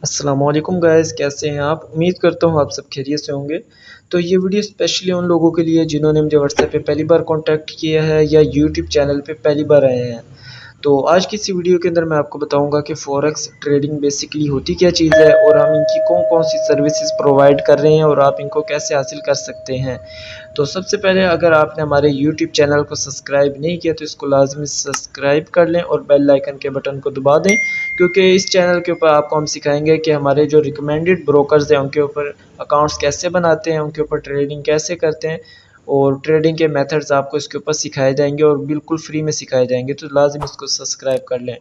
अस्सलामुअलैकुम गाइस, कैसे हैं आप? उम्मीद करता हूँ आप सब खैरियत से होंगे। तो ये वीडियो स्पेशली उन लोगों के लिए जिन्होंने मुझे व्हाट्सएप पे पहली बार कॉन्टैक्ट किया है या यूट्यूब चैनल पे पहली बार आए हैं। तो आज की इसी वीडियो के अंदर मैं आपको बताऊंगा कि फॉरेक्स ट्रेडिंग बेसिकली होती क्या चीज़ है और हम इनकी कौन-कौन सी सर्विसेज प्रोवाइड कर रहे हैं और आप इनको कैसे हासिल कर सकते हैं। तो सबसे पहले अगर आपने हमारे यूट्यूब चैनल को सब्सक्राइब नहीं किया तो इसको लाज़मी सब्सक्राइब कर लें और बेल आइकन के बटन को दबा दें, क्योंकि इस चैनल के ऊपर आपको हम सिखाएंगे कि हमारे जो रिकमेंडेड ब्रोकर्स हैं उनके ऊपर अकाउंट्स कैसे बनाते हैं, उनके ऊपर ट्रेडिंग कैसे करते हैं और ट्रेडिंग के मेथड्स आपको इसके ऊपर सिखाए जाएंगे और बिल्कुल फ्री में सिखाए जाएंगे। तो लाज़िम इसको सब्सक्राइब कर लें।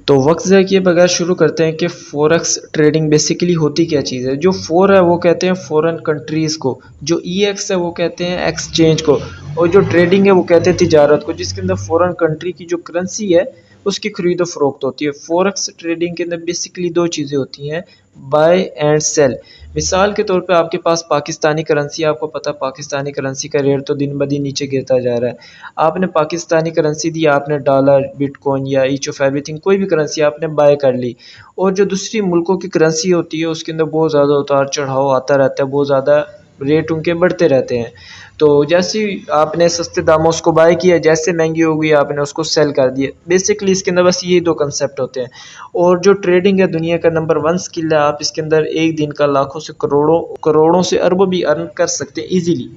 तो वक्त ज़ाया किए बगैर शुरू करते हैं कि फॉरेक्स ट्रेडिंग बेसिकली होती क्या चीज़ है। जो फोर है वो कहते हैं फॉरेन कंट्रीज़ को, जो ईएक्स है वो कहते हैं एक्सचेंज को, और जो ट्रेडिंग है वो कहते हैं तिजारत को, जिसके अंदर फॉरेन कंट्री की जो करेंसी है उसकी खरीद व फरोख्त होती है। फॉरेक्स ट्रेडिंग के अंदर बेसिकली दो चीज़ें होती हैं, बाय एंड सेल। मिसाल के तौर पे आपके पास पाकिस्तानी करेंसी, आपको पता पाकिस्तानी करेंसी का रेट तो दिन ब दिन नीचे गिरता जा रहा है। आपने पाकिस्तानी करेंसी दी, आपने डॉलर, बिटकॉइन या ईच ऑफ एवरीथिंग कोई भी करेंसी आपने बाय कर ली, और जो दूसरी मुल्कों की करेंसी होती है उसके अंदर बहुत ज़्यादा उतार चढ़ाव आता रहता है, बहुत ज़्यादा रेट उनके बढ़ते रहते हैं। तो जैसे ही आपने सस्ते दामों उसको बाय किया, जैसे महंगी हो गई आपने उसको सेल कर दिया। बेसिकली इसके अंदर बस ये दो कंसेप्ट होते हैं। और जो ट्रेडिंग है दुनिया का नंबर 1 स्किल है। आप इसके अंदर एक दिन का लाखों से करोड़ों करोड़ों से अरबों भी अर्न कर सकते हैं ईजिली।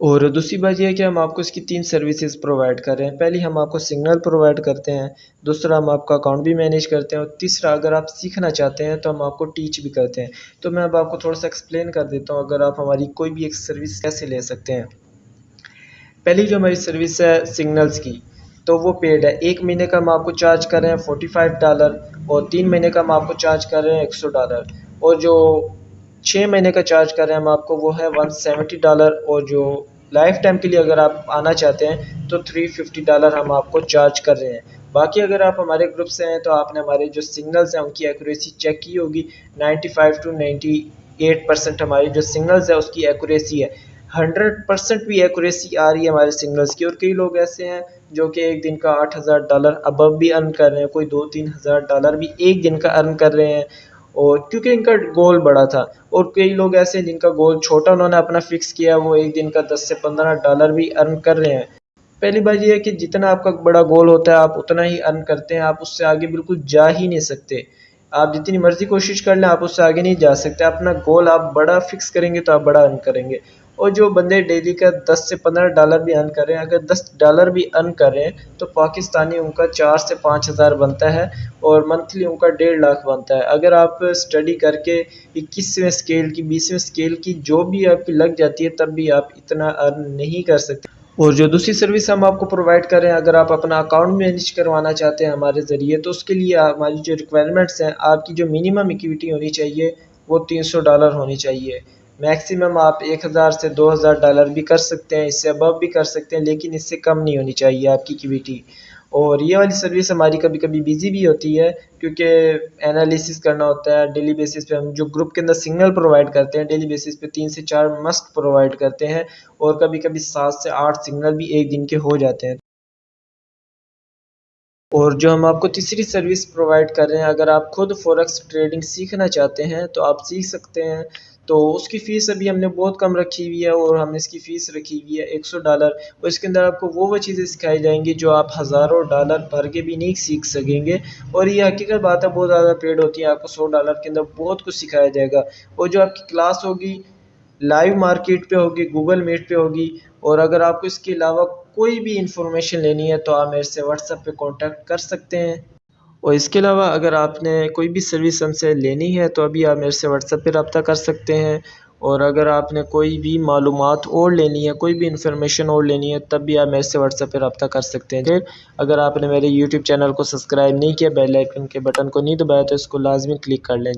और दूसरी बात ये है कि हम आपको इसकी 3 सर्विसेज प्रोवाइड कर रहे हैं। पहली हम आपको सिग्नल प्रोवाइड करते हैं, दूसरा हम आपका अकाउंट भी मैनेज करते हैं, और तीसरा अगर आप सीखना चाहते हैं तो हम आपको टीच भी करते हैं। तो मैं अब आपको थोड़ा सा एक्सप्लेन कर देता हूँ अगर आप हमारी कोई भी एक सर्विस कैसे ले सकते हैं। पहली जो हमारी सर्विस है सिग्नल्स की, तो वो पेड है। 1 महीने का हम आपको चार्ज कर रहे हैं $45, और 3 महीने का हम आपको चार्ज कर रहे हैं $100, और जो 6 महीने का चार्ज कर रहे हैं हम आपको वो है $170, और जो लाइफ टाइम के लिए अगर आप आना चाहते हैं तो $350 हम आपको चार्ज कर रहे हैं। बाकी अगर आप हमारे ग्रुप से हैं तो आपने हमारे जो सिग्नल्स हैं उनकी एक्यूरेसी चेक की होगी। 95 to 98% हमारी जो सिग्नल्स है उसकी एक्यूरेसी है। 100% भी एक्यूरेसी आ रही है हमारे सिग्नल्स की। और कई लोग ऐसे हैं जो कि एक दिन का $8,000 अबव भी अर्न कर रहे हैं, कोई 2-3 हज़ार डॉलर भी एक दिन का अर्न कर रहे हैं, और क्योंकि इनका गोल बड़ा था। और कई लोग ऐसे हैं जिनका गोल छोटा, उन्होंने अपना फिक्स किया, वो एक दिन का $10 से $15 भी अर्न कर रहे हैं। पहली बात ये है कि जितना आपका बड़ा गोल होता है आप उतना ही अर्न करते हैं, आप उससे आगे बिल्कुल जा ही नहीं सकते। आप जितनी मर्जी कोशिश कर लें आप उससे आगे नहीं जा सकते। अपना गोल आप बड़ा फिक्स करेंगे तो आप बड़ा अर्न करेंगे। और जो बंदे डेली का $10 से $15 भी अर्न कर रहे हैं, अगर $10 भी अर्न कर रहे हैं तो पाकिस्तानी उनका 4 से 5 हज़ार बनता है, और मंथली उनका 1.5 लाख बनता है। अगर आप स्टडी करके 21वें स्केल की 20वें स्केल की जो भी आपकी लग जाती है तब भी आप इतना अर्न नहीं कर सकते। और जो दूसरी सर्विस हम आपको प्रोवाइड कर रहे हैं, अगर आप अपना अकाउंट मैनेज करवाना चाहते हैं हमारे ज़रिए, तो उसके लिए हमारी जो रिक्वायरमेंट्स हैं, आपकी जो मिनिमम इक्विटी होनी चाहिए वो $300 होनी चाहिए। मैक्सिमम आप 1000 से $2000 भी कर सकते हैं, इससे अबव भी कर सकते हैं, लेकिन इससे कम नहीं होनी चाहिए आपकी इक्विटी। और ये वाली सर्विस हमारी कभी कभी बिजी भी होती है, क्योंकि एनालिसिस करना होता है डेली बेसिस पे। हम जो ग्रुप के अंदर सिग्नल प्रोवाइड करते हैं डेली बेसिस पे 3 से 4 मस्ट प्रोवाइड करते हैं, और कभी कभी 7 से 8 सिग्नल भी एक दिन के हो जाते हैं। और जो हम आपको तीसरी सर्विस प्रोवाइड कर रहे हैं, अगर आप खुद फॉरेक्स ट्रेडिंग सीखना चाहते हैं तो आप सीख सकते हैं। तो उसकी फ़ीस अभी हमने बहुत कम रखी हुई है, और हमने इसकी फ़ीस रखी हुई है $100, और इसके अंदर आपको वो चीज़ें सिखाई जाएंगी जो आप हज़ारों डॉलर भर के भी नहीं सीख सकेंगे। और ये हकीकत बात है, बहुत ज़्यादा पेड होती है, आपको $100 के अंदर बहुत कुछ सिखाया जाएगा। और जो आपकी क्लास होगी लाइव मार्केट पे होगी, गूगल मीट पे होगी। और अगर आपको इसके अलावा कोई भी इंफॉर्मेशन लेनी है तो आप मेरे से व्हाट्सएप पे कांटेक्ट कर सकते हैं। और इसके अलावा अगर आपने कोई भी सर्विस हमसे लेनी है तो अभी आप मेरे से व्हाट्सएप पे रब्ता कर सकते हैं। और अगर आपने कोई भी मालूमात और लेनी है, कोई भी इंफॉर्मेशन और लेनी है, तब भी आप मेरे से व्हाट्सएप पे रब्ता कर सकते हैं। फिर अगर आपने मेरे यूट्यूब चैनल को सब्सक्राइब नहीं किया, बेल आइकन के बटन को नहीं दबाया, तो इसको लाजमी क्लिक कर लें।